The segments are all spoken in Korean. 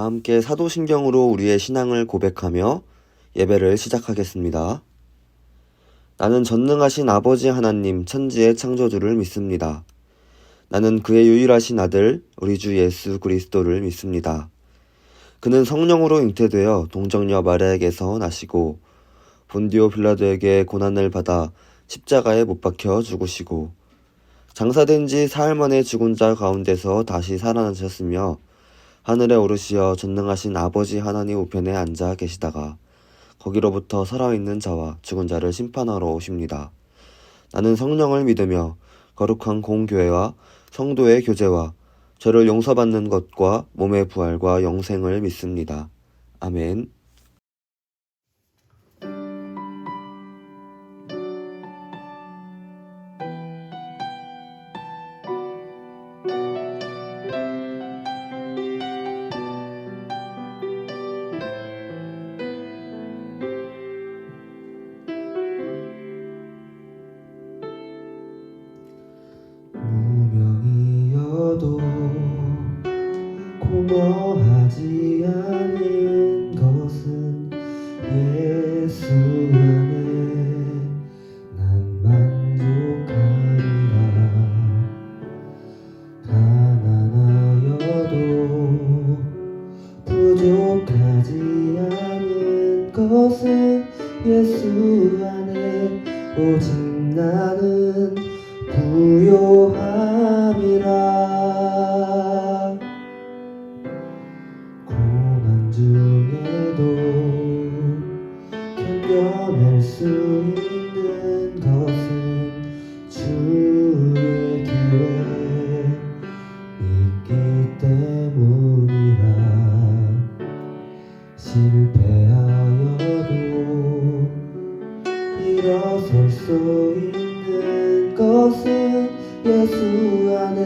다 함께 사도신경으로 우리의 신앙을 고백하며 예배를 시작하겠습니다. 나는 전능하신 아버지 하나님 천지의 창조주를 믿습니다. 나는 그의 유일하신 아들 우리 주 예수 그리스도를 믿습니다. 그는 성령으로 잉태되어 동정녀 마리아에게서 나시고 본디오 빌라도에게 고난을 받아 십자가에 못 박혀 죽으시고 장사된 지 사흘 만에 죽은 자 가운데서 다시 살아나셨으며 하늘에 오르시어 전능하신 아버지 하나님 우편에 앉아 계시다가 거기로부터 살아있는 자와 죽은 자를 심판하러 오십니다. 나는 성령을 믿으며 거룩한 공교회와 성도의 교제와 죄를 용서받는 것과 몸의 부활과 영생을 믿습니다. 아멘. 무명이어도 공허하지 않은 것은 예수 안에 난 만족하리라. 가난하여도 부족하지 않은 것은 예수 안에 오직 나는 부요함이라. 고난 중에도 견뎌낼 수 있는 것은 주의 계획 있기 때문이라. 실패하여도 일어설 수 있는 것은 예수 안에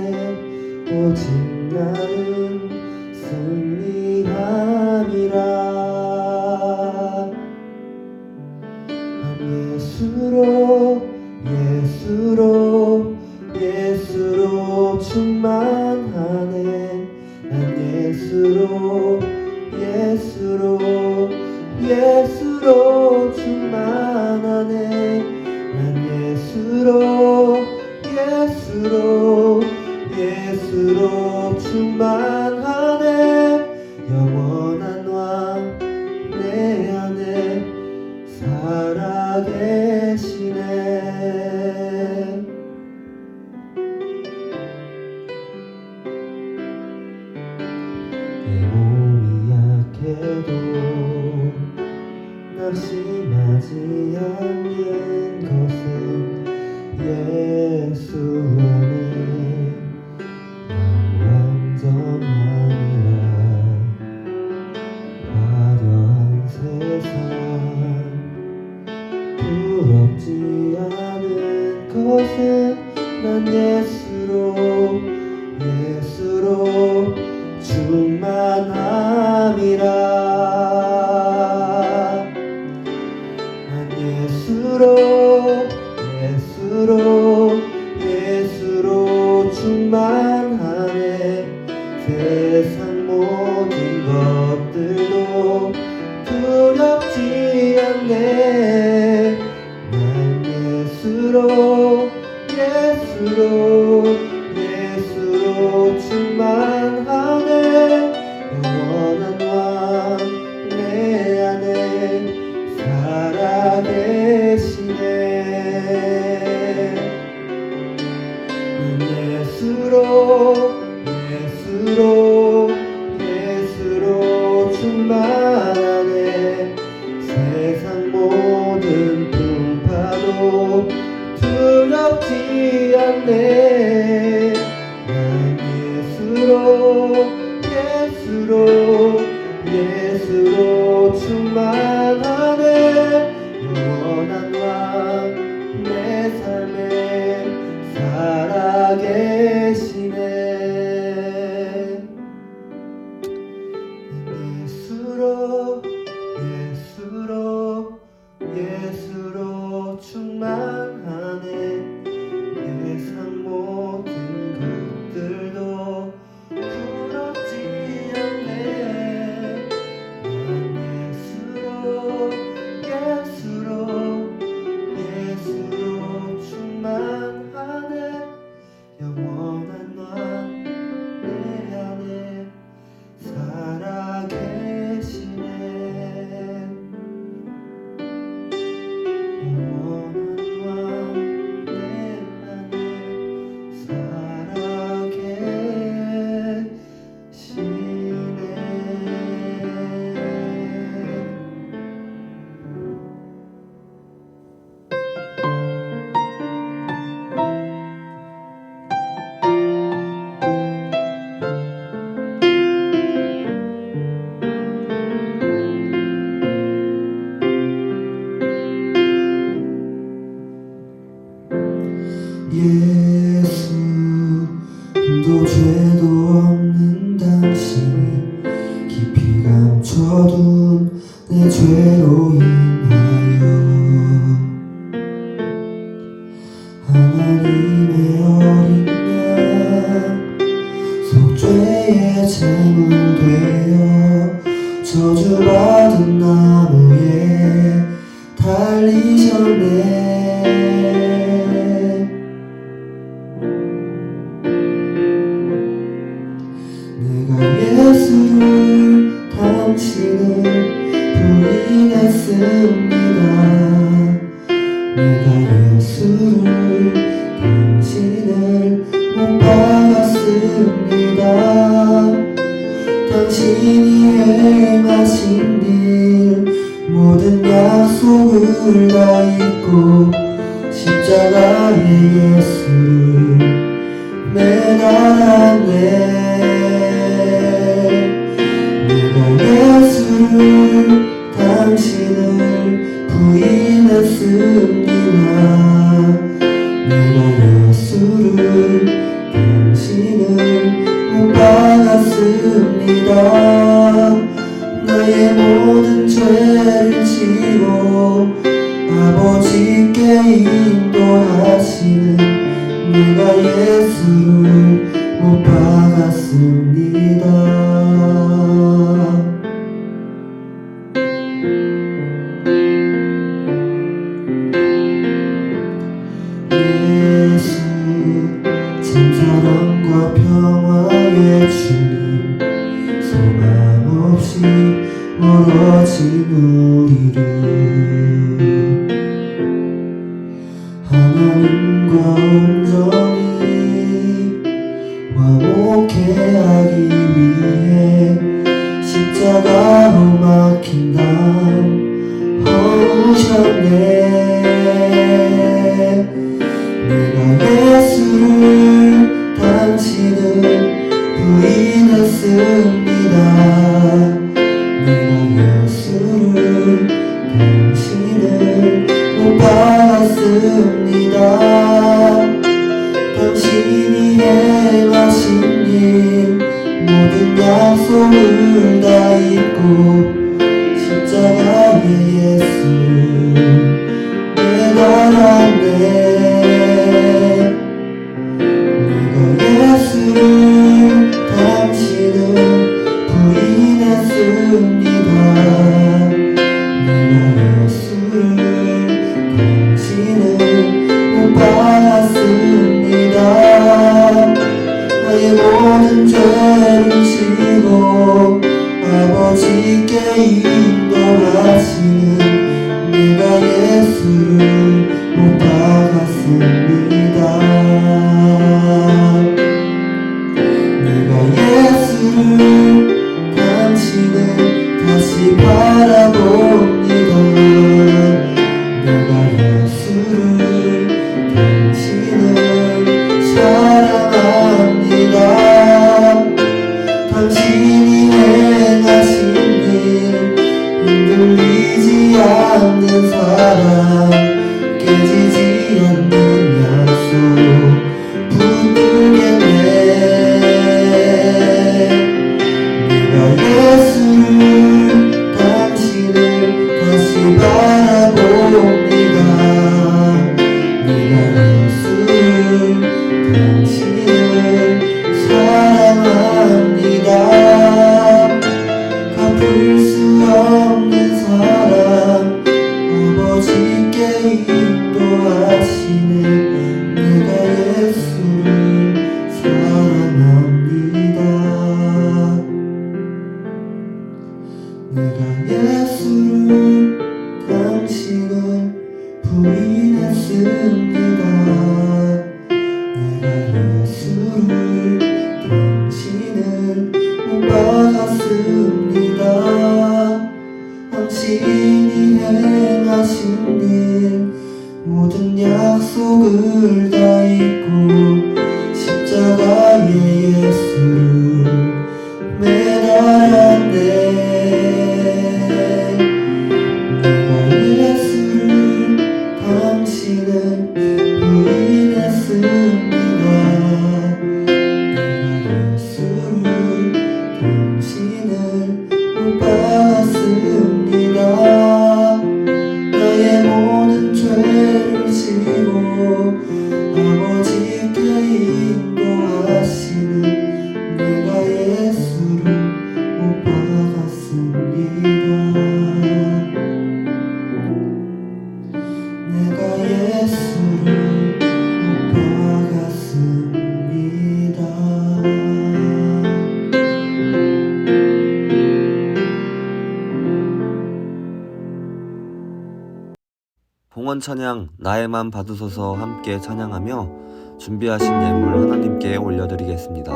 오직 나는 승리함이라. 난 예수로 충만하네. 난 예수로 충만하네. 난 예수로 충만하네. 영원한 왕 내 안에 살아계시네. 내 몸이 약해도 낙심하지 않는 것은 예수 안에 난 완전하니라. 화려한 세상 부럽지 않은 것은 난 예수로 충만함이라. 난 예수로 충만하네. 세상 모든 것들도 두렵지 않네. 난 예수로 충만하네. 영원한 왕 내 안에 살아계시네. 예수로 충만하네. 세상 모든 풍파도 두렵지 않네. 난 예수로 충만하네. 죄로 인하여 하나님의 어린 양 속죄의 제물 되어 저주받은 나무에 달리셨네. 내가 예수를 당신을 부인했습니다. 내가 예수를 당신을 못 박았습니다. 당신이 행하신 일 모든 약속을 다 잊고 십자가에 예수를 매달았네. 내가 예수를 당신을 부인했습니다. 내가 예수를 당신을 못 박았습니다. 나의 모든 죄를 지고 아버지께 인도하시는 내가 예수를 못 박았습니다. 예수 참사랑과 평화의 주님 소망 없이 멀어진 우리를 하나님과 온전히 화목해 하기 위해 십자가로 막힌 담 허우셨네. 내가 예수를 당신을 부인했습니다. 내가 예수를 당신을 못 박았습니다. 당신이 행하신 일 모든 약속을 다 잊고 십자가에 예수를 매달았네. 내가 예수를 당신을 부인했습니다. 내가 예수를 당신을 못 박았습니다. 나의 모든 죄를 지고 아버지께 인도하시는 내가 예수를 못 박았습니다. 내가 예수를 당신을 다시 바라봅니다. 내가 예수를 당신을 사랑합니다. 당신이 행하신 일 흔들리지 않는 사랑 깨지지 않는 약속 붙들겠네. 내가 예수를 당신을 다시 바라봅니다. 내가 예수를 당신을 사랑합니다. 갚을 수 없는 사랑 아버지께 인도하시네. 내가 예수를 사랑합니다. 내가 예수를 당신을 부인했습니다. 내가 예수를 당신을 못 박았습니다. 당신이 행하신 일 모든 약속을 다 잊고 십자가에 예수를 매달았네. 내가 예수를 당신을 부인했습니다. 내가 예수를 당신을 못 박았습니다. 봉헌 찬양 나의 맘 받으소서 함께 찬양하며 준비하신 예물 하나님께 올려드리겠습니다.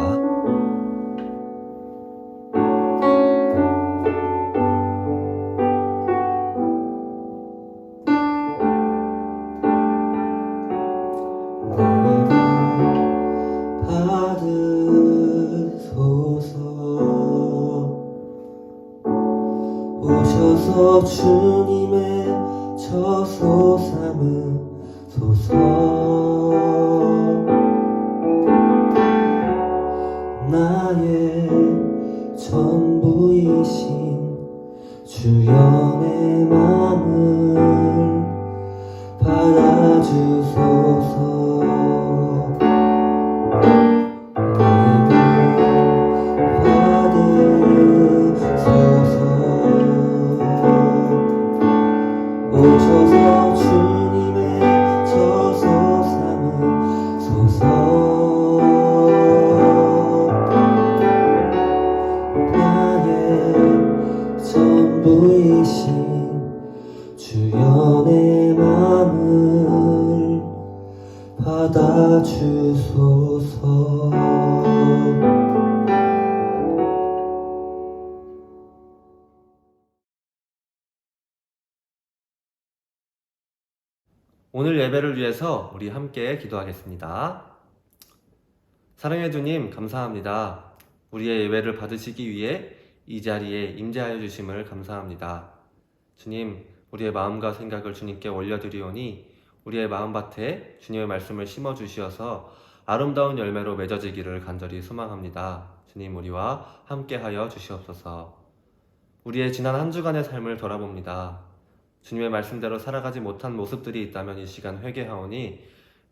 오셔서 주님의 저소 삼으소서. 나의 전부이신 주연의 맘을 받아주소서. 오셔서 주님의 저소 삼으소서. 나의 전부이신 주연의 맘을 받아주소서. 오늘 예배를 위해서 우리 함께 기도하겠습니다. 사랑해 주님, 감사합니다. 우리의 예배를 받으시기 위해 이 자리에 임재하여 주심을 감사합니다. 주님, 우리의 마음과 생각을 주님께 올려드리오니 우리의 마음밭에 주님의 말씀을 심어 주시어서 아름다운 열매로 맺어지기를 간절히 소망합니다. 주님, 우리와 함께하여 주시옵소서. 우리의 지난 한 주간의 삶을 돌아봅니다. 주님의 말씀대로 살아가지 못한 모습들이 있다면 이 시간 회개하오니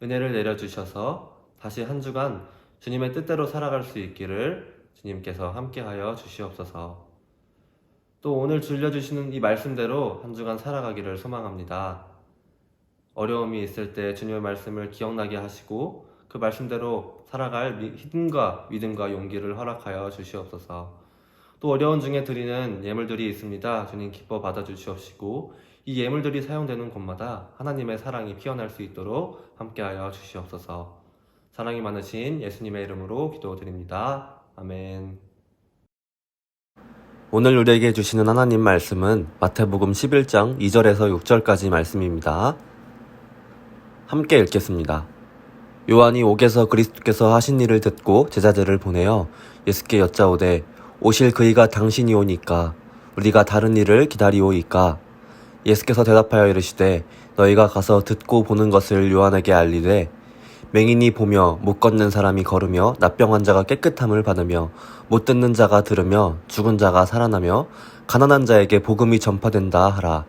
은혜를 내려주셔서 다시 한 주간 주님의 뜻대로 살아갈 수 있기를 주님께서 함께하여 주시옵소서. 또 오늘 들려주시는 이 말씀대로 한 주간 살아가기를 소망합니다. 어려움이 있을 때 주님의 말씀을 기억나게 하시고 그 말씀대로 살아갈 힘과 믿음과 용기를 허락하여 주시옵소서. 또 어려운 중에 드리는 예물들이 있습니다. 주님 기뻐 받아주시옵시고 이 예물들이 사용되는 곳마다 하나님의 사랑이 피어날 수 있도록 함께하여 주시옵소서. 사랑이 많으신 예수님의 이름으로 기도드립니다. 아멘. 오늘 우리에게 주시는 하나님 말씀은 마태복음 11장 2절에서 6절까지 말씀입니다. 함께 읽겠습니다. 요한이 옥에서 그리스도께서 하신 일을 듣고 제자들을 보내어 예수께 여짜오되 오실 그이가 당신이 오니까 우리가 다른 일을 기다리오이까. 예수께서 대답하여 이르시되 너희가 가서 듣고 보는 것을 요한에게 알리되 맹인이 보며 못 걷는 사람이 걸으며 납병 환자가 깨끗함을 받으며 못 듣는 자가 들으며 죽은 자가 살아나며 가난한 자에게 복음이 전파된다 하라.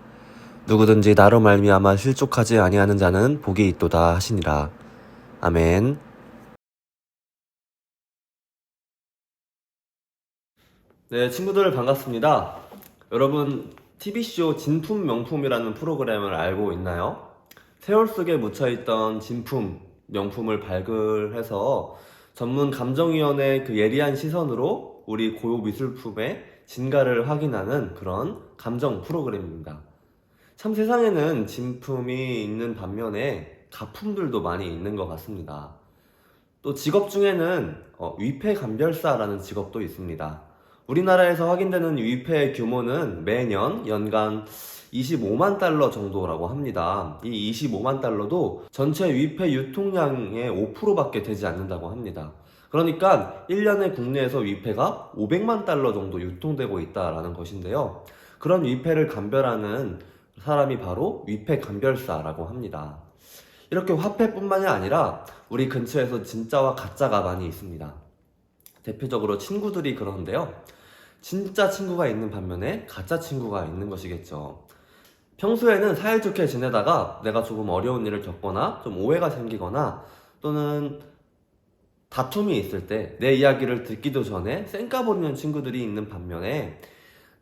누구든지 나로 말미암아 실족하지 아니하는 자는 복이 있도다 하시니라. 아멘. 네, 친구들 반갑습니다. 여러분 TV쇼 진품 명품이라는 프로그램을 알고 있나요? 세월 속에 묻혀있던 진품, 명품을 발굴해서 전문 감정위원의 그 예리한 시선으로 우리 고유 미술품의 진가를 확인하는 그런 감정 프로그램입니다. 참 세상에는 진품이 있는 반면에 가품들도 많이 있는 것 같습니다. 또 직업 중에는 위패감별사라는 직업도 있습니다. 우리나라에서 확인되는 위패의 규모는 매년 연간 25만 달러 정도라고 합니다. 이 25만 달러도 전체 위패 유통량의 5%밖에 되지 않는다고 합니다. 그러니까 1년에 국내에서 위패가 500만 달러 정도 유통되고 있다라는 것인데요. 그런 위패를 감별하는 사람이 바로 위패감별사라고 합니다. 이렇게 화폐뿐만이 아니라 우리 근처에서 진짜와 가짜가 많이 있습니다. 대표적으로 친구들이 그러는데요. 진짜 친구가 있는 반면에 가짜 친구가 있는 것이겠죠. 평소에는 사이좋게 지내다가 내가 조금 어려운 일을 겪거나 좀 오해가 생기거나 또는 다툼이 있을 때 내 이야기를 듣기도 전에 쌩까버리는 친구들이 있는 반면에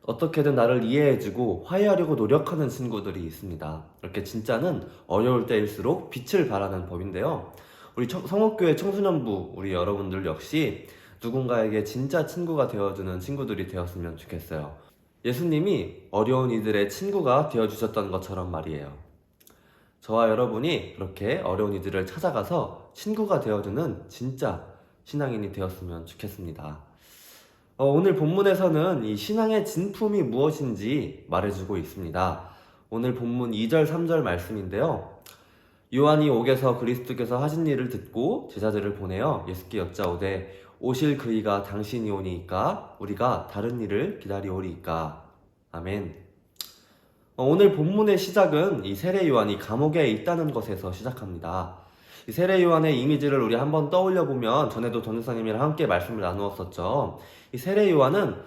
어떻게든 나를 이해해주고 화해하려고 노력하는 친구들이 있습니다. 이렇게 진짜는 어려울 때일수록 빛을 발하는 법인데요. 우리 성옥교회 청소년부 우리 여러분들 역시 누군가에게 진짜 친구가 되어주는 친구들이 되었으면 좋겠어요. 예수님이 어려운 이들의 친구가 되어주셨던 것처럼 말이에요. 저와 여러분이 그렇게 어려운 이들을 찾아가서 친구가 되어주는 진짜 신앙인이 되었으면 좋겠습니다. 오늘 본문에서는 이 신앙의 진품이 무엇인지 말해주고 있습니다. 오늘 본문 2절, 3절 말씀인데요. 요한이 옥에서 그리스도께서 하신 일을 듣고 제자들을 보내어 예수께 여짜오되 오실 그이가 당신이 오니이까 우리가 다른 일을 기다리오리이까. 아멘. 오늘 본문의 시작은 이 세례 요한이 감옥에 있다는 것에서 시작합니다. 이 세례 요한의 이미지를 우리 한번 떠올려 보면 전에도 전도사님이랑 함께 말씀을 나누었었죠. 이 세례 요한은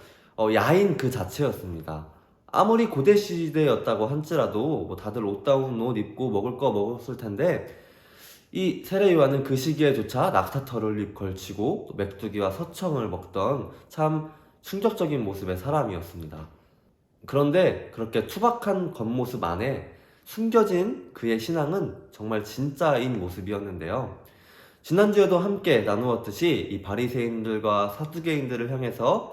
야인 그 자체였습니다. 아무리 고대 시대였다고 할지라도 뭐 다들 옷다운 옷 입고 먹을 거 먹었을 텐데 이 세례 요한은 그 시기에조차 낙타털을 걸치고 맥두기와 서청을 먹던 참 충격적인 모습의 사람이었습니다. 그런데 그렇게 투박한 겉모습 안에 숨겨진 그의 신앙은 정말 진짜인 모습이었는데요. 지난주에도 함께 나누었듯이 이 바리새인들과 사두개인들을 향해서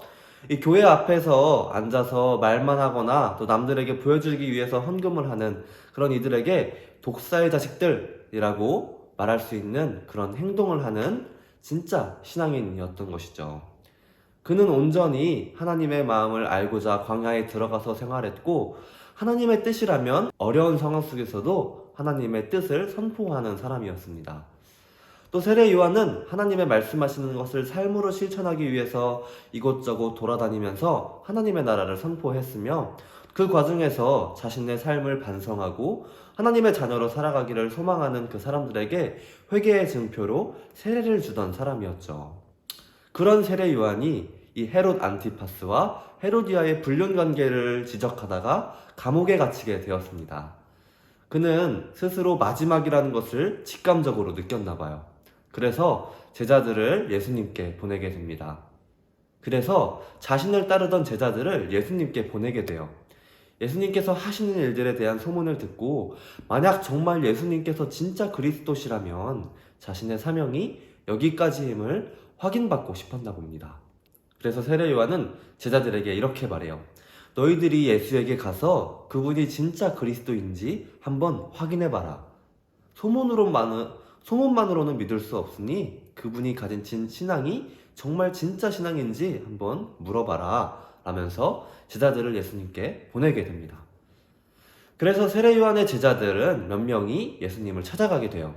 이 교회 앞에서 앉아서 말만 하거나 또 남들에게 보여주기 위해서 헌금을 하는 그런 이들에게 독사의 자식들이라고 말할 수 있는 그런 행동을 하는 진짜 신앙인이었던 것이죠. 그는 온전히 하나님의 마음을 알고자 광야에 들어가서 생활했고 하나님의 뜻이라면 어려운 상황 속에서도 하나님의 뜻을 선포하는 사람이었습니다. 또 세례 요한은 하나님의 말씀하시는 것을 삶으로 실천하기 위해서 이곳저곳 돌아다니면서 하나님의 나라를 선포했으며 그 과정에서 자신의 삶을 반성하고 하나님의 자녀로 살아가기를 소망하는 그 사람들에게 회개의 증표로 세례를 주던 사람이었죠. 그런 세례 요한이 이 헤롯 안티파스와 헤로디아의 불륜 관계를 지적하다가 감옥에 갇히게 되었습니다. 그는 스스로 마지막이라는 것을 직감적으로 느꼈나 봐요. 그래서 제자들을 예수님께 보내게 됩니다. 그래서 자신을 따르던 제자들을 예수님께 보내게 돼요. 예수님께서 하시는 일들에 대한 소문을 듣고 만약 정말 예수님께서 진짜 그리스도시라면 자신의 사명이 여기까지임을 확인받고 싶었나 봅니다. 그래서 세례 요한은 제자들에게 이렇게 말해요. 너희들이 예수에게 가서 그분이 진짜 그리스도인지 한번 확인해봐라. 소문만으로는 믿을 수 없으니 그분이 가진 신앙이 정말 진짜 신앙인지 한번 물어봐라 라면서 제자들을 예수님께 보내게 됩니다. 그래서 세례 요한의 제자들은 몇 명이 예수님을 찾아가게 돼요.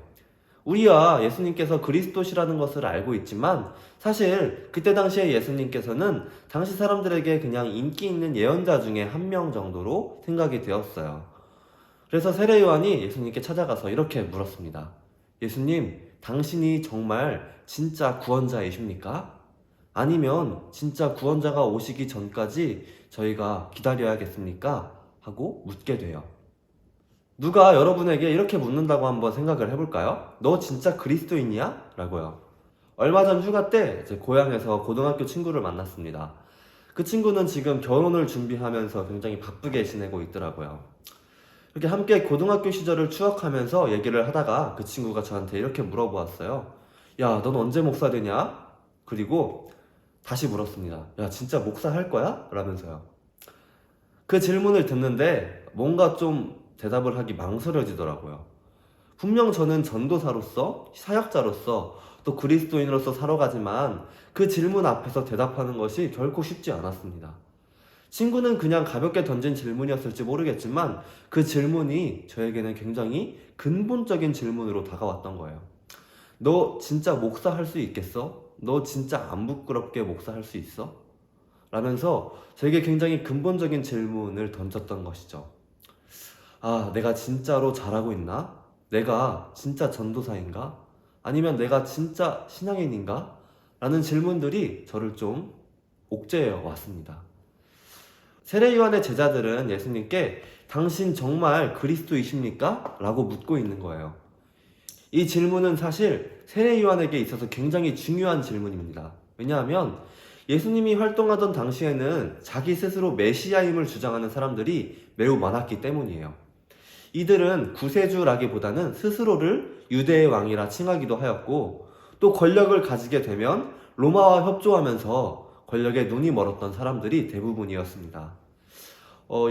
우리야 예수님께서 그리스도시라는 것을 알고 있지만 사실 그때 당시에 예수님께서는 당시 사람들에게 그냥 인기 있는 예언자 중에 한 명 정도로 생각이 되었어요. 그래서 세례 요한이 예수님께 찾아가서 이렇게 물었습니다. 예수님, 당신이 정말 진짜 구원자이십니까? 아니면 진짜 구원자가 오시기 전까지 저희가 기다려야겠습니까? 하고 묻게 돼요. 누가 여러분에게 이렇게 묻는다고 한번 생각을 해볼까요? 너 진짜 그리스도인이야? 라고요. 얼마 전 휴가 때 제 고향에서 고등학교 친구를 만났습니다. 그 친구는 지금 결혼을 준비하면서 굉장히 바쁘게 지내고 있더라고요. 이렇게 함께 고등학교 시절을 추억하면서 얘기를 하다가 그 친구가 저한테 이렇게 물어보았어요. 야, 넌 언제 목사 되냐? 그리고 다시 물었습니다. 야, 진짜 목사 할 거야? 라면서요. 그 질문을 듣는데 뭔가 좀 대답을 하기 망설여지더라고요. 분명 저는 전도사로서, 사역자로서, 또 그리스도인으로서 살아가지만 그 질문 앞에서 대답하는 것이 결코 쉽지 않았습니다. 친구는 그냥 가볍게 던진 질문이었을지 모르겠지만 그 질문이 저에게는 굉장히 근본적인 질문으로 다가왔던 거예요. 너 진짜 목사 할 수 있겠어? 너 진짜 안 부끄럽게 목사 할 수 있어? 라면서 저에게 굉장히 근본적인 질문을 던졌던 것이죠. 아, 내가 진짜로 잘하고 있나? 내가 진짜 전도사인가? 아니면 내가 진짜 신앙인인가? 라는 질문들이 저를 좀 옥죄해 왔습니다. 세례 요한의 제자들은 예수님께 당신 정말 그리스도이십니까? 라고 묻고 있는 거예요. 이 질문은 사실 세례 요한에게 있어서 굉장히 중요한 질문입니다. 왜냐하면 예수님이 활동하던 당시에는 자기 스스로 메시아임을 주장하는 사람들이 매우 많았기 때문이에요. 이들은 구세주라기보다는 스스로를 유대의 왕이라 칭하기도 하였고 또 권력을 가지게 되면 로마와 협조하면서 권력에 눈이 멀었던 사람들이 대부분이었습니다.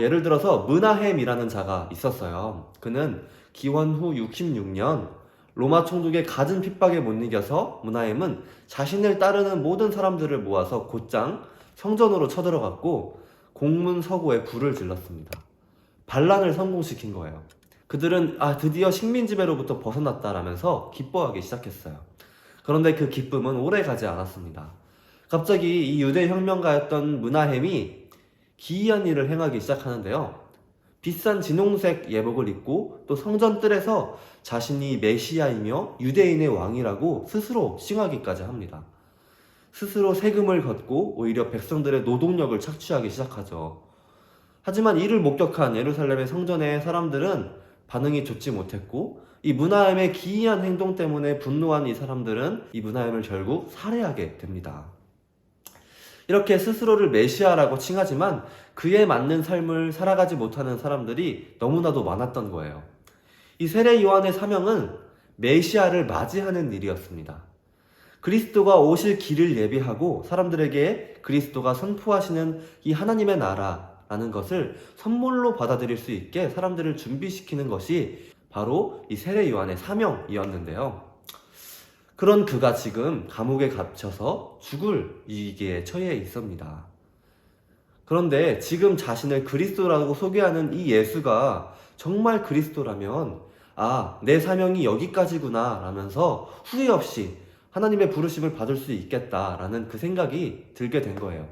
예를 들어서 므나헴이라는 자가 있었어요. 그는 기원 후 66년 로마 총독의 갖은 핍박에 못 이겨서 문하임은 자신을 따르는 모든 사람들을 모아서 곧장 성전으로 쳐들어갔고 공문 서고에 불을 질렀습니다. 반란을 성공시킨 거예요. 그들은 드디어 식민지배로부터 벗어났다라면서 기뻐하기 시작했어요. 그런데 그 기쁨은 오래 가지 않았습니다. 갑자기 이 유대 혁명가였던 문하임이 기이한 일을 행하기 시작하는데요. 비싼 진홍색 예복을 입고 또 성전 뜰에서 자신이 메시아이며 유대인의 왕이라고 스스로 칭하기까지 합니다. 스스로 세금을 걷고 오히려 백성들의 노동력을 착취하기 시작하죠. 하지만 이를 목격한 예루살렘의 성전의 사람들은 반응이 좋지 못했고 이 문하임의 기이한 행동 때문에 분노한 이 사람들은 이 문하임을 결국 살해하게 됩니다. 이렇게 스스로를 메시아라고 칭하지만 그에 맞는 삶을 살아가지 못하는 사람들이 너무나도 많았던 거예요. 이 세례 요한의 사명은 메시아를 맞이하는 일이었습니다. 그리스도가 오실 길을 예비하고 사람들에게 그리스도가 선포하시는 이 하나님의 나라라는 것을 선물로 받아들일 수 있게 사람들을 준비시키는 것이 바로 이 세례 요한의 사명이었는데요. 그런 그가 지금 감옥에 갇혀서 죽을 위기에 처해 있습니다. 그런데 지금 자신을 그리스도라고 소개하는 이 예수가 정말 그리스도라면 내 사명이 여기까지구나 라면서 후회 없이 하나님의 부르심을 받을 수 있겠다라는 그 생각이 들게 된 거예요.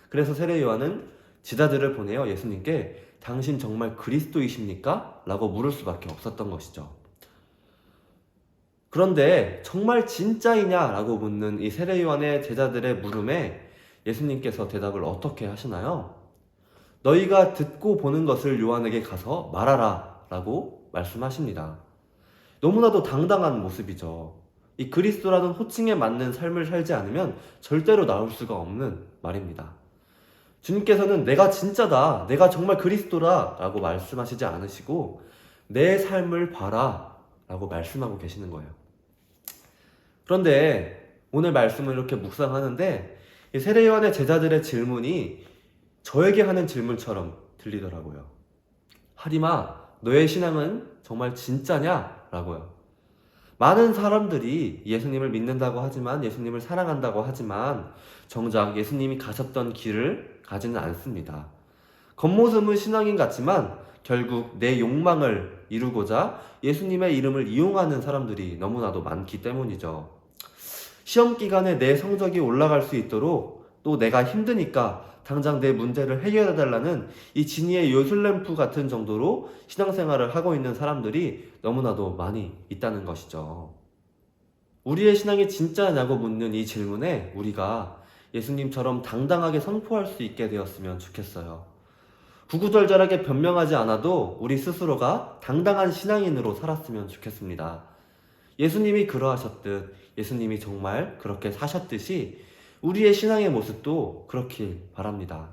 그래서 세례 요한은 지자들을 보내어 예수님께 당신 정말 그리스도이십니까? 라고 물을 수밖에 없었던 것이죠. 그런데 정말 진짜이냐? 라고 묻는 이 세례 요한의 제자들의 물음에 예수님께서 대답을 어떻게 하시나요? 너희가 듣고 보는 것을 요한에게 가서 말하라 라고 말씀하십니다. 너무나도 당당한 모습이죠. 이 그리스도라는 호칭에 맞는 삶을 살지 않으면 절대로 나올 수가 없는 말입니다. 주님께서는 내가 진짜다, 내가 정말 그리스도라 라고 말씀하시지 않으시고 내 삶을 봐라 라고 말씀하고 계시는 거예요. 그런데 오늘 말씀을 이렇게 묵상하는데 이 세례 요한의 제자들의 질문이 저에게 하는 질문처럼 들리더라고요. 하리마, 너의 신앙은 정말 진짜냐? 라고요. 많은 사람들이 예수님을 믿는다고 하지만 예수님을 사랑한다고 하지만 정작 예수님이 가셨던 길을 가지는 않습니다. 겉모습은 신앙인 같지만 결국 내 욕망을 이루고자 예수님의 이름을 이용하는 사람들이 너무나도 많기 때문이죠. 시험 기간에 내 성적이 올라갈 수 있도록 또 내가 힘드니까 당장 내 문제를 해결해달라는 이 진이의 요술램프 같은 정도로 신앙생활을 하고 있는 사람들이 너무나도 많이 있다는 것이죠. 우리의 신앙이 진짜냐고 묻는 이 질문에 우리가 예수님처럼 당당하게 선포할 수 있게 되었으면 좋겠어요. 구구절절하게 변명하지 않아도 우리 스스로가 당당한 신앙인으로 살았으면 좋겠습니다. 예수님이 그러하셨듯 예수님이 정말 그렇게 사셨듯이 우리의 신앙의 모습도 그렇길 바랍니다.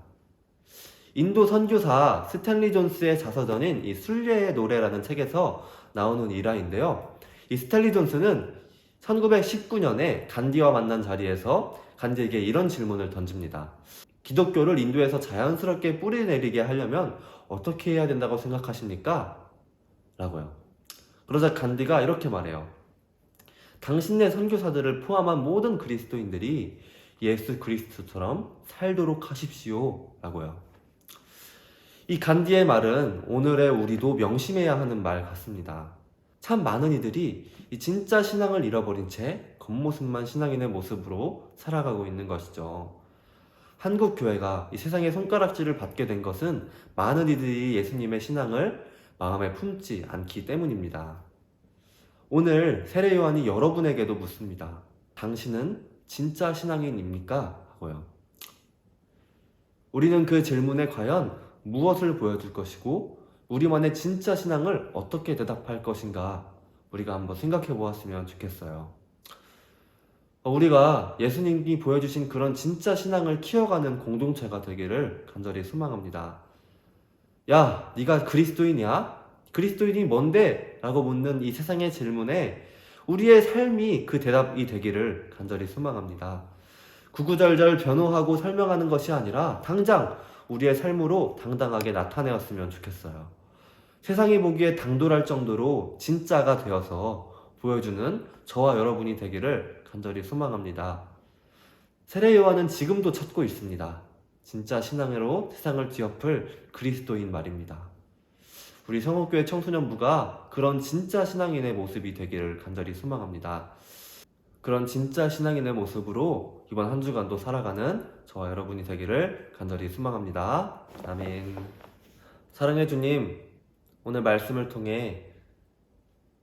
인도 선교사 스탠리 존스의 자서전인 이 순례의 노래라는 책에서 나오는 일화인데요. 이 스탠리 존스는 1919년에 간디와 만난 자리에서 간디에게 이런 질문을 던집니다. 기독교를 인도에서 자연스럽게 뿌리내리게 하려면 어떻게 해야 된다고 생각하십니까? 라고요. 그러자 간디가 이렇게 말해요. 당신네 선교사들을 포함한 모든 그리스도인들이 예수 그리스도처럼 살도록 하십시오 라고요. 이 간디의 말은 오늘의 우리도 명심해야 하는 말 같습니다. 참 많은 이들이 이 진짜 신앙을 잃어버린 채 겉모습만 신앙인의 모습으로 살아가고 있는 것이죠. 한국 교회가 이 세상의 손가락질을 받게 된 것은 많은 이들이 예수님의 신앙을 마음에 품지 않기 때문입니다. 오늘 세례 요한이 여러분에게도 묻습니다. 당신은 진짜 신앙인입니까? 하고요. 우리는 그 질문에 과연 무엇을 보여줄 것이고 우리만의 진짜 신앙을 어떻게 대답할 것인가 우리가 한번 생각해 보았으면 좋겠어요. 우리가 예수님이 보여주신 그런 진짜 신앙을 키워가는 공동체가 되기를 간절히 소망합니다. 야, 네가 그리스도인이야? 그리스도인이 뭔데? 라고 묻는 이 세상의 질문에 우리의 삶이 그 대답이 되기를 간절히 소망합니다. 구구절절 변호하고 설명하는 것이 아니라 당장 우리의 삶으로 당당하게 나타내었으면 좋겠어요. 세상이 보기에 당돌할 정도로 진짜가 되어서 보여주는 저와 여러분이 되기를 간절히 소망합니다. 세례 요한은 지금도 찾고 있습니다. 진짜 신앙으로 세상을 뒤엎을 그리스도인 말입니다. 우리 성읍교회 청소년부가 그런 진짜 신앙인의 모습이 되기를 간절히 소망합니다. 그런 진짜 신앙인의 모습으로 이번 한 주간도 살아가는 저와 여러분이 되기를 간절히 소망합니다. 아멘. 사랑해 주님, 오늘 말씀을 통해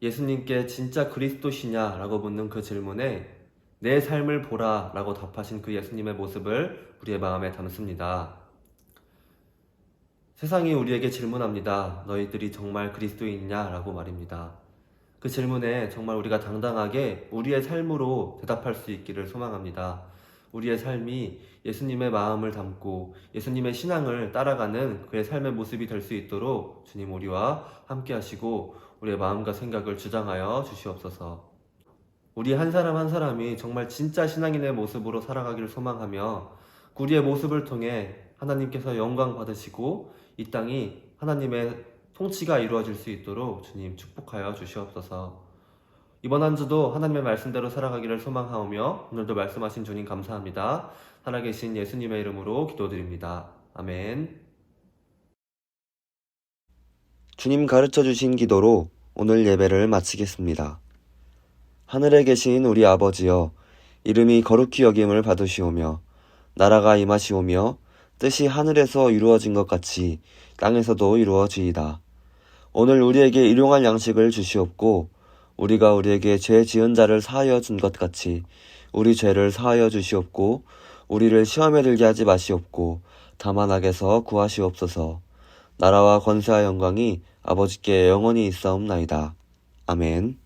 예수님께 진짜 그리스도시냐 라고 묻는 그 질문에 내 삶을 보라 라고 답하신 그 예수님의 모습을 우리의 마음에 담습니다. 세상이 우리에게 질문합니다. 너희들이 정말 그리스도인이냐 라고 말입니다. 그 질문에 정말 우리가 당당하게 우리의 삶으로 대답할 수 있기를 소망합니다. 우리의 삶이 예수님의 마음을 담고 예수님의 신앙을 따라가는 그의 삶의 모습이 될 수 있도록 주님 우리와 함께 하시고 우리의 마음과 생각을 주장하여 주시옵소서. 우리 한 사람 한 사람이 정말 진짜 신앙인의 모습으로 살아가기를 소망하며 우리의 모습을 통해 하나님께서 영광 받으시고 이 땅이 하나님의 통치가 이루어질 수 있도록 주님 축복하여 주시옵소서. 이번 한 주도 하나님의 말씀대로 살아가기를 소망하오며 오늘도 말씀하신 주님 감사합니다. 살아계신 예수님의 이름으로 기도드립니다. 아멘. 주님 가르쳐 주신 기도로 오늘 예배를 마치겠습니다. 하늘에 계신 우리 아버지여, 이름이 거룩히 여김을 받으시오며 나라가 임하시오며 뜻이 하늘에서 이루어진 것 같이 땅에서도 이루어지이다. 오늘 우리에게 일용할 양식을 주시옵고 우리가 우리에게 죄 지은 자를 사하여 준 것 같이 우리 죄를 사하여 주시옵고 우리를 시험에 들게 하지 마시옵고 다만 악에서 구하시옵소서. 나라와 권세와 영광이 아버지께 영원히 있사옵나이다. 아멘.